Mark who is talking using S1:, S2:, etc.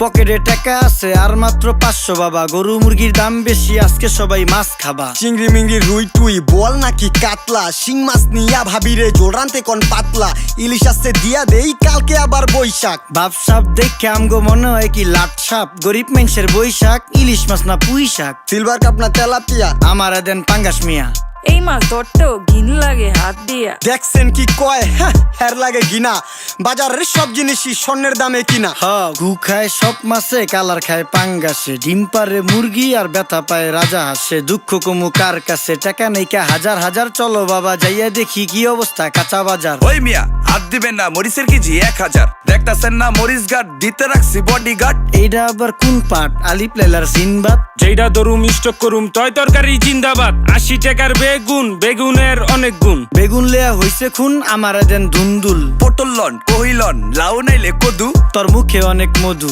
S1: পকেটে টাকা আছে আর মাত্র 500 বাবা। গরু মুরগির দাম বেশি, আজকে সবাই মাছ খাবা।
S2: চিংড়ি মিংড়ি রুই টুই বল নাকি কাতলা, শিং মাছ নিয়া ভাবিরে জোল রানতে কোন পাতলা। ইলিশ আসছে দিয়া দেই কালকে আবার বৈশাখ।
S1: বাপ সাপ দেখে আমগো মনে হয় কি লাট সাপ। গরিব মানুষের বৈশাখ, ইলিশ মাছ না পুঁই শাক।
S2: সিলভার কাপ না তেলাপিয়া,
S1: আমারে দেন পাঙ্গাস মিয়া।
S3: এই মাছ ধরতেও ঘিন লাগে হাত দিয়া।
S2: দেখছেন কি কয় হের লাগে গিনা। বাজারের সব জিনিসই স্বর্ণের দামে কিনা।
S1: হ ঘু খায় সব মাছে, কালার খায় পাঙ্গাসে। ডিম পারে মুরগি আর ব্যথা পায় রাজা হাসে। দুঃখ কমু কার কাছে, টাকা নেই কা হাজার হাজার। চলো বাবা যাইয়া দেখি কি অবস্থা কাঁচা বাজার।
S4: ওই মিয়া হাত দিবেন না, মরিচের কেজি 1000। দেখতাছেন না মরিচ গার্ড দিতে রাখছি বডি গার্ড।
S1: এইটা আবার কোন পাট? আলিপ লাইলার সিনবাদ।
S5: যেইটা ধরুম স্টক করুম তয় তরকারি জিন্দাবাদ। 80 টাকার বেগুন, বেগুনের অনেক গুণ।
S1: বেগুন লেয়া হইছে খুন, আমারে দেন ধুন্দুল।
S4: পটল লন, কহিলন, লাউ নাইলে কদু।
S1: তোর মুখে অনেক মধু।